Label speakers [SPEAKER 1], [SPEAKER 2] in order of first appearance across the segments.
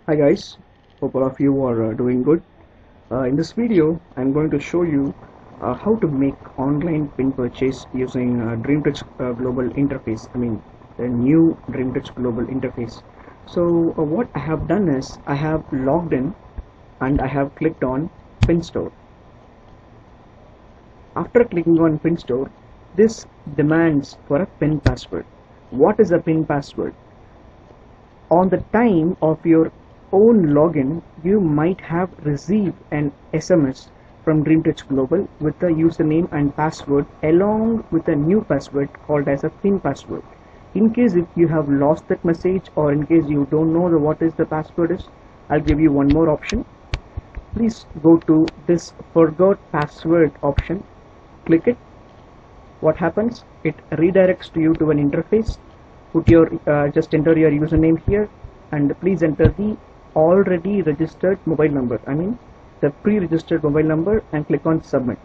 [SPEAKER 1] Hi guys, hope all of you are doing good. In this video, I'm going to show you how to make online pin purchase using DreamTouch Global Interface. The new DreamTouch Global Interface. So what I have done is I have logged in and I have clicked on Pin Store. After clicking on Pin Store, this demands for a PIN password. What is a PIN password? On the time of your own login, you might have received an SMS from DreamTouch Global with the username and password along with a new password called as a PIN password. In case if you have lost that message or in case you don't know what is the password is, I'll give you one more option. Please go to this forgot password option, click it. What happens? It redirects to you to an interface. Put your just enter your username here and please enter the already registered mobile number, the pre-registered mobile number, and click on submit.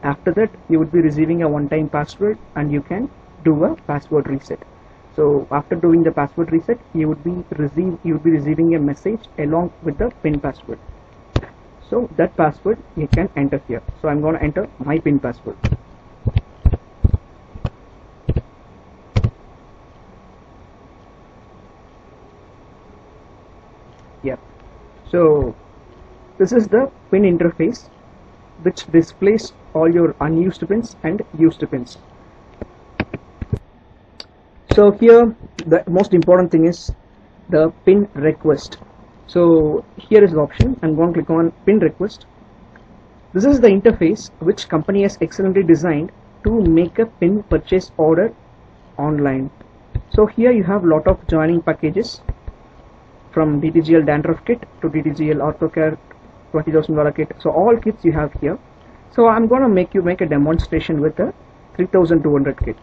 [SPEAKER 1] After that you would be receiving a one-time password and you can do a password reset. So after doing the password reset, you would be receiving a message along with the PIN password. So that password you can enter here. So I'm going to enter my PIN password. Yeah, so this is the pin interface which displays all your unused pins and used pins. So here the most important thing is the pin request. So here is the option. I'm going to click on pin request. This is the interface which company has excellently designed to make a pin purchase order online. So here you have lot of joining packages, from DTGL dandruff kit to DTGL orthocare $20,000 kit. So all kits you have here. So I'm going to make a demonstration with a 3200 kit.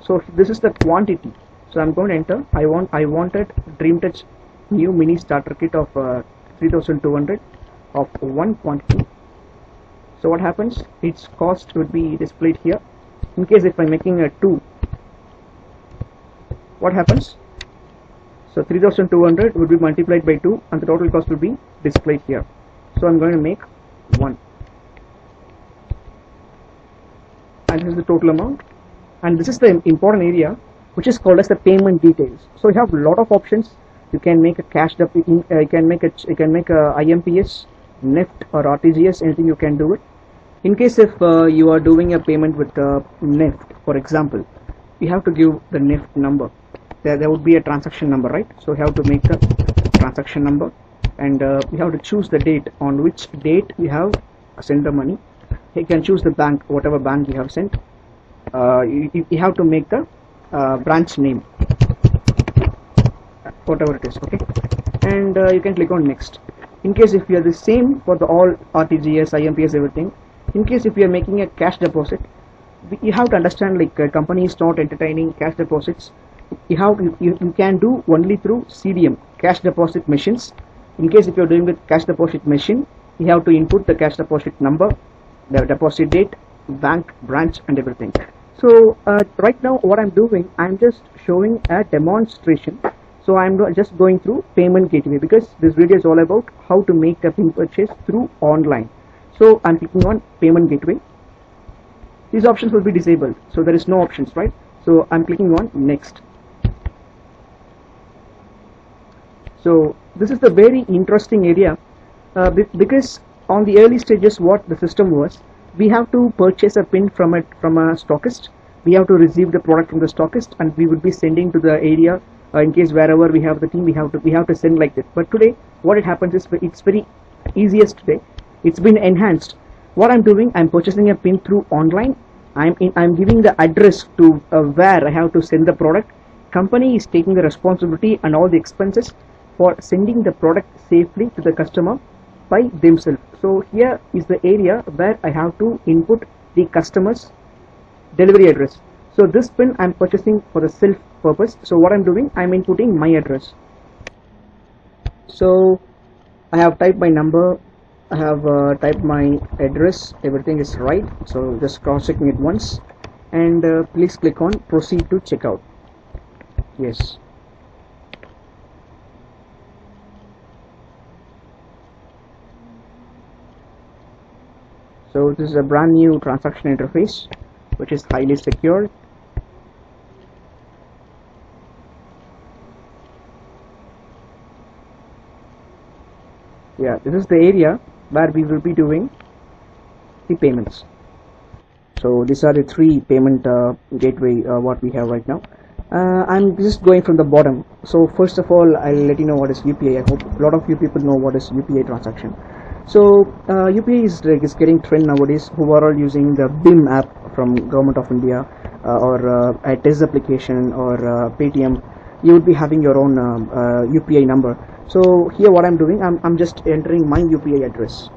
[SPEAKER 1] So this is the quantity. So I'm going to enter. I wanted DreamTouch new mini starter kit of 3200 of one quantity. So what happens? Its cost would be displayed here. In case if I'm making a 2, what happens? So 3200 would be multiplied by 2 and the total cost will be displayed here. So I'm going to make 1. And this is the total amount. And this is the important area which is called as the payment details. So you have a lot of options. You can make a cash, you can make a IMPS, NEFT or RTGS, anything you can do it. In case if you are doing a payment with NEFT, for example, you have to give the NEFT number. There would be a transaction number, right? So you have to make the transaction number and you have to choose the date on which date you have sent the money. You can choose the bank, whatever bank you have sent. You have to make the branch name, whatever it is, okay? And you can click on next. In case if you are the same for the all RTGS, IMPS, everything, in case if you are making a cash deposit, you have to understand like a company is not entertaining cash deposits. You can do only through CDM, cash deposit machines. In case if you're doing with cash deposit machine, you have to input the cash deposit number, the deposit date, bank, branch and everything. So right now what I'm doing, I'm just showing a demonstration. So I'm just going through payment gateway because this video is all about how to make a PIN purchase through online. So I'm clicking on payment gateway. These options will be disabled, so there is no options, right? So I'm clicking on next. So this is the very interesting area because on the early stages what the system was, we have to purchase a pin from a stockist. We have to receive the product from the stockist and we would be sending to the area in case wherever we have the team we have to send like this. But today what it happens is it's very easiest today. It's been enhanced. What I'm doing, I'm purchasing a pin through online. I'm giving the address to where I have to send the product. Company is taking the responsibility and all the expenses for sending the product safely to the customer by themselves. So here is the area where I have to input the customer's delivery address. So this pin I'm purchasing for the self purpose. So what I'm doing, I'm inputting my address. So I have typed my number, I have typed my address, everything is right. So just cross checking it once and please click on proceed to checkout. Yes. So this is a brand new transaction interface which is highly secure. Yeah, this is the area where we will be doing the payments. So these are the three payment gateway what we have right now. I'm just going from the bottom. So first of all, I'll let you know what is UPI. I hope a lot of you people know what is UPI transaction. So UPI is getting trend nowadays. Who are all using the BIM app from Government of India or a TES application or Paytm, you would be having your own UPI number. So here what I'm doing, I'm just entering my UPI address.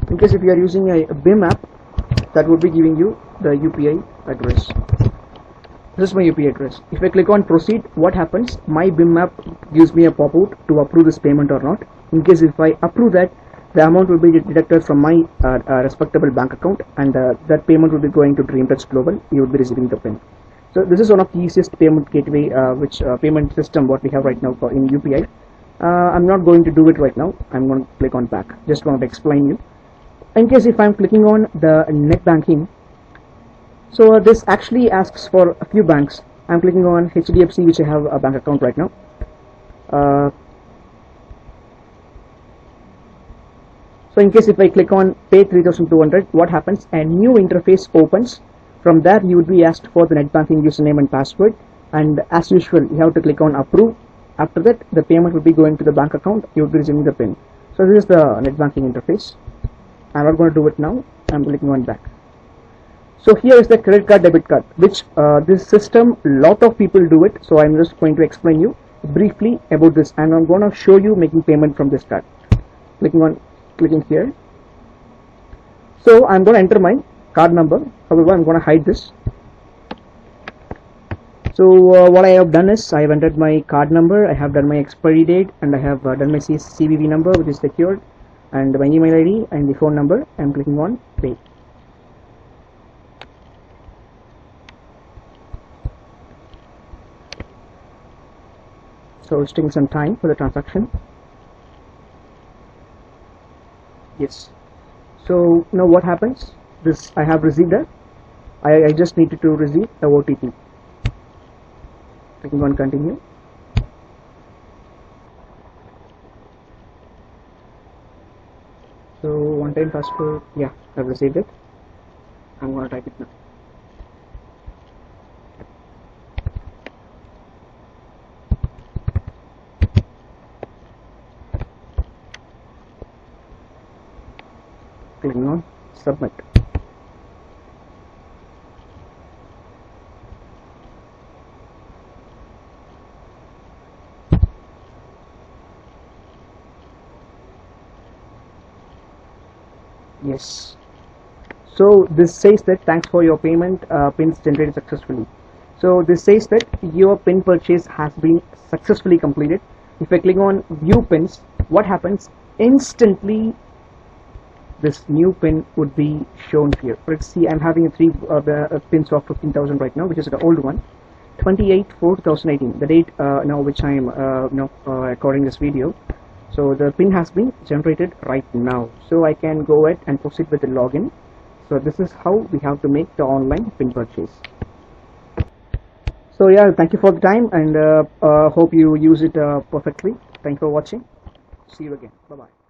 [SPEAKER 1] In case if you are using a BIM app, that would be giving you the UPI address. This is my UPI address. If I click on proceed, what happens? My BIM app gives me a pop-out to approve this payment or not. In case if I approve that, the amount will be deducted from my respectable bank account, and that payment will be going to DreamTouch Global. You will be receiving the PIN. So this is one of the easiest payment gateway, payment system what we have right now in UPI. I'm not going to do it right now. I'm going to click on back. Just want to explain you. In case if I'm clicking on the net banking, so this actually asks for a few banks. I'm clicking on HDFC, which I have a bank account right now. So in case if I click on pay 3200, what happens? A new interface opens. From there you would be asked for the net banking username and password, and as usual you have to click on approve. After that the payment will be going to the bank account. You will be receiving the PIN. So this is the net banking interface. I'm not going to do it now. I'm clicking on back. So here is the credit card, debit card, which this system, lot of people do it. So I'm just going to explain you briefly about this, and I'm going to show you making payment from this card. Clicking here. So I'm going to enter my card number. However, I'm going to hide this. So what I have done is I have entered my card number, I have done my expiry date, and I have done my CVV number, which is secured, and my email ID and the phone number. I'm clicking on pay. So it's taking some time for the transaction. Yes. So now what happens? This I have received it. I just needed to receive the OTP. Clicking on continue. So one time password. Yeah, I've received it. I'm gonna type it now. Clicking on submit. Yes. So this says that thanks for your payment, pins generated successfully. So this says that your pin purchase has been successfully completed. If I click on view pins, what happens? Instantly this new pin would be shown here. Let's see, I'm having three pins of 15,000 right now, which is the old one. 28/4/2018, the date now which I am recording this video. So the pin has been generated right now. So I can go ahead and proceed with the login. So this is how we have to make the online pin purchase. So yeah, thank you for the time, and hope you use it perfectly. Thank you for watching. See you again. Bye bye.